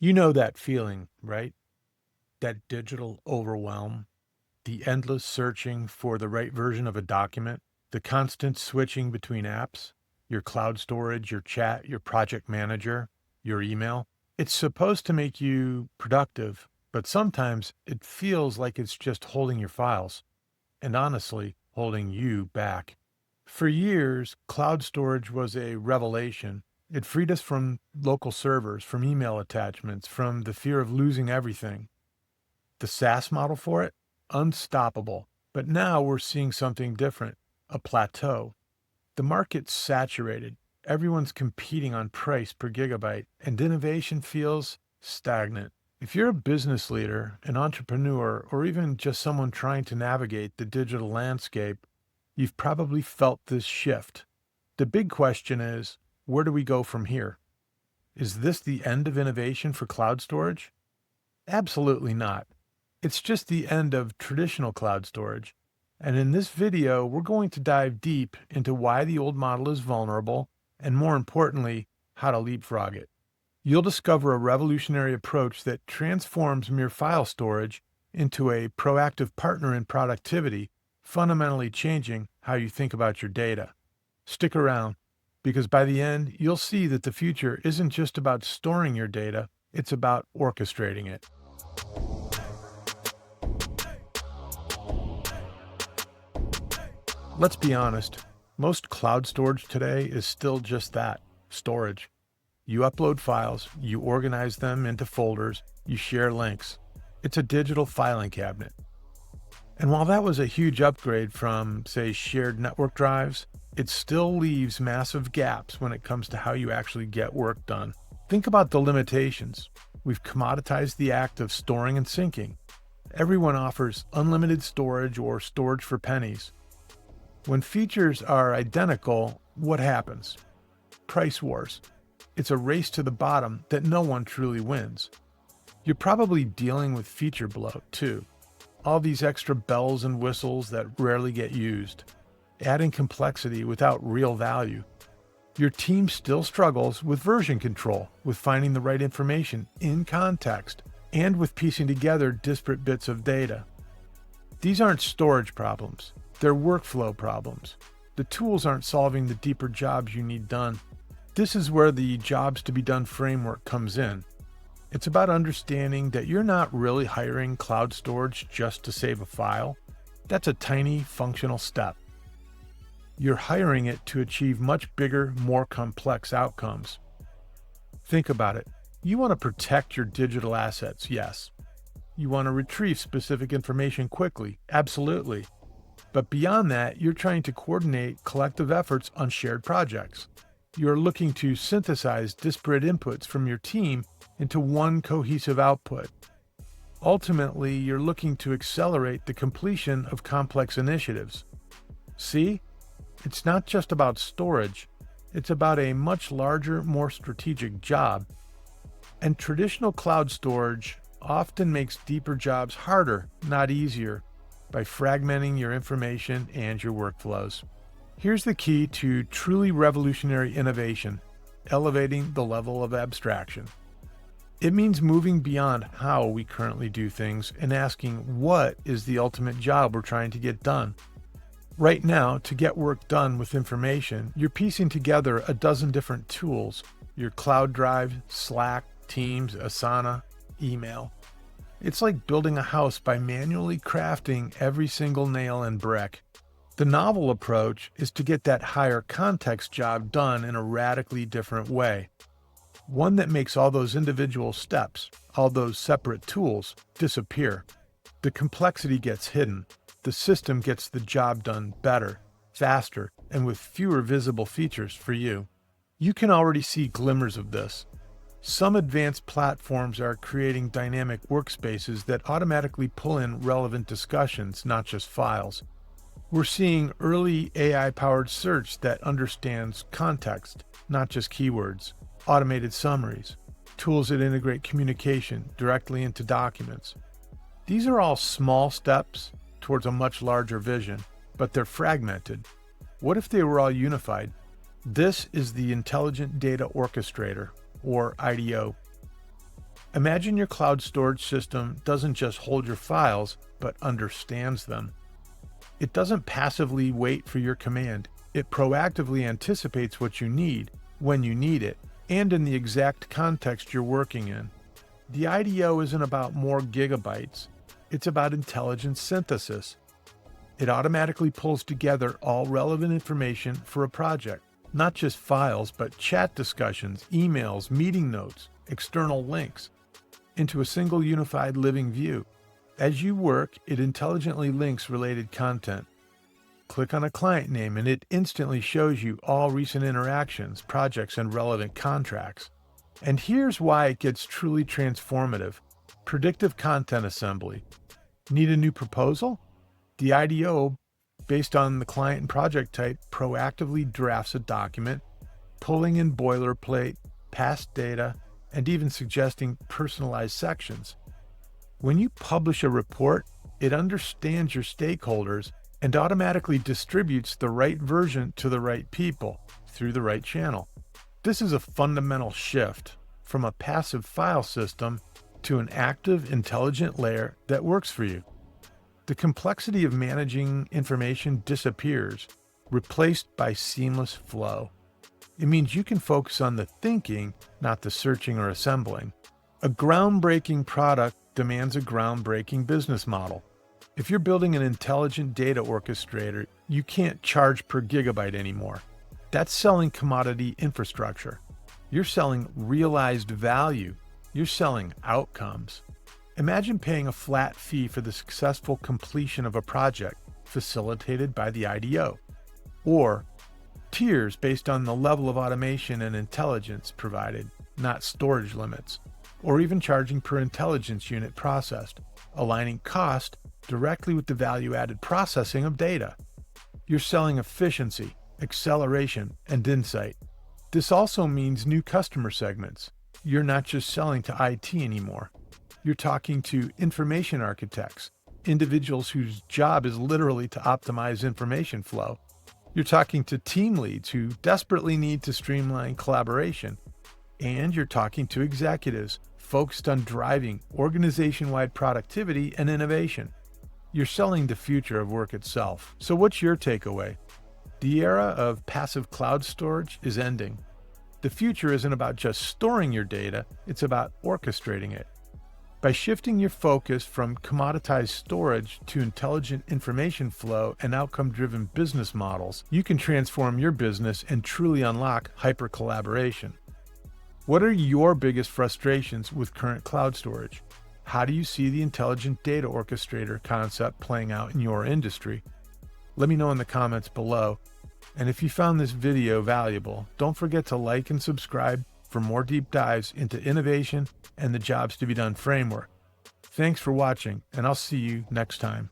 You know that feeling, right? That digital overwhelm, the endless searching for the right version of a document, the constant switching between apps, your cloud storage, your chat, your project manager, your email. It's supposed to make you productive, but sometimes it feels like it's just holding your files and honestly, holding you back. For years, cloud storage was a revelation. It freed us from local servers, from email attachments, from the fear of losing everything. The SaaS model for it? Unstoppable. But now we're seeing something different, a plateau. The market's saturated. Everyone's competing on price per gigabyte, and innovation feels stagnant. If you're a business leader, an entrepreneur, or even just someone trying to navigate the digital landscape, you've probably felt this shift. The big question is, where do we go from here? Is this the end of innovation for cloud storage? Absolutely not. It's just the end of traditional cloud storage. And in this video, we're going to dive deep into why the old model is vulnerable and, more importantly, how to leapfrog it. You'll discover a revolutionary approach that transforms mere file storage into a proactive partner in productivity, fundamentally changing how you think about your data. Stick around, because by the end, you'll see that the future isn't just about storing your data, it's about orchestrating it. Let's be honest, most cloud storage today is still just that, storage. You upload files, you organize them into folders, you share links. It's a digital filing cabinet. And while that was a huge upgrade from, say, shared network drives, it still leaves massive gaps when it comes to how you actually get work done. Think about the limitations. We've commoditized the act of storing and syncing. Everyone offers unlimited storage or storage for pennies. When features are identical, what happens? Price wars. It's a race to the bottom that no one truly wins. You're probably dealing with feature bloat, too. All these extra bells and whistles that rarely get used, adding complexity without real value. Your team still struggles with version control, with finding the right information in context, and with piecing together disparate bits of data. These aren't storage problems. They're workflow problems. The tools aren't solving the deeper jobs you need done. This is where the jobs to be done framework comes in. It's about understanding that you're not really hiring cloud storage just to save a file. That's a tiny functional step. You're hiring it to achieve much bigger, more complex outcomes. Think about it. You want to protect your digital assets, yes. You want to retrieve specific information quickly, absolutely. But beyond that, you're trying to coordinate collective efforts on shared projects. You're looking to synthesize disparate inputs from your team into one cohesive output. Ultimately, you're looking to accelerate the completion of complex initiatives. See? It's not just about storage. It's about a much larger, more strategic job. And traditional cloud storage often makes deeper jobs harder, not easier, by fragmenting your information and your workflows. Here's the key to truly revolutionary innovation: elevating the level of abstraction. It means moving beyond how we currently do things and asking what is the ultimate job we're trying to get done. Right now, to get work done with information, you're piecing together a dozen different tools: your cloud drive, Slack, Teams, Asana, email. It's like building a house by manually crafting every single nail and brick. The novel approach is to get that higher context job done in a radically different way. One that makes all those individual steps, all those separate tools, disappear. The complexity gets hidden. The system gets the job done better, faster, and with fewer visible features for you. You can already see glimmers of this. Some advanced platforms are creating dynamic workspaces that automatically pull in relevant discussions, not just files. We're seeing early AI-powered search that understands context, not just keywords, automated summaries, tools that integrate communication directly into documents. These are all small steps towards a much larger vision, but they're fragmented. What if they were all unified? This is the Intelligent Data Orchestrator, or IDO. Imagine your cloud storage system doesn't just hold your files, but understands them. It doesn't passively wait for your command. It proactively anticipates what you need, when you need it, and in the exact context you're working in. The IDO isn't about more gigabytes. It's about intelligent synthesis. It automatically pulls together all relevant information for a project, not just files, but chat discussions, emails, meeting notes, external links, into a single unified living view. As you work, it intelligently links related content. Click on a client name and it instantly shows you all recent interactions, projects, and relevant contracts. And here's why it gets truly transformative. Predictive content assembly. Need a new proposal? The IDO, based on the client and project type, proactively drafts a document, pulling in boilerplate, past data, and even suggesting personalized sections. When you publish a report, it understands your stakeholders and automatically distributes the right version to the right people through the right channel. This is a fundamental shift from a passive file system to an active, intelligent layer that works for you. The complexity of managing information disappears, replaced by seamless flow. It means you can focus on the thinking, not the searching or assembling. A groundbreaking product demands a groundbreaking business model. If you're building an intelligent data orchestrator, you can't charge per gigabyte anymore. That's selling commodity infrastructure. You're selling realized value. You're selling outcomes. Imagine paying a flat fee for the successful completion of a project facilitated by the IDO, or tiers based on the level of automation and intelligence provided, not storage limits, or even charging per intelligence unit processed, aligning cost directly with the value-added processing of data. You're selling efficiency, acceleration, and insight. This also means new customer segments. You're not just selling to IT anymore. You're talking to information architects, individuals whose job is literally to optimize information flow. You're talking to team leads who desperately need to streamline collaboration. And you're talking to executives focused on driving organization-wide productivity and innovation. You're selling the future of work itself. So what's your takeaway? The era of passive cloud storage is ending. The future isn't about just storing your data, it's about orchestrating it. By shifting your focus from commoditized storage to intelligent information flow and outcome-driven business models, you can transform your business and truly unlock hyper-collaboration. What are your biggest frustrations with current cloud storage? How do you see the Intelligent Data Orchestrator concept playing out in your industry? Let me know in the comments below. And if you found this video valuable, don't forget to like and subscribe for more deep dives into innovation and the jobs to be done framework. Thanks for watching, and I'll see you next time.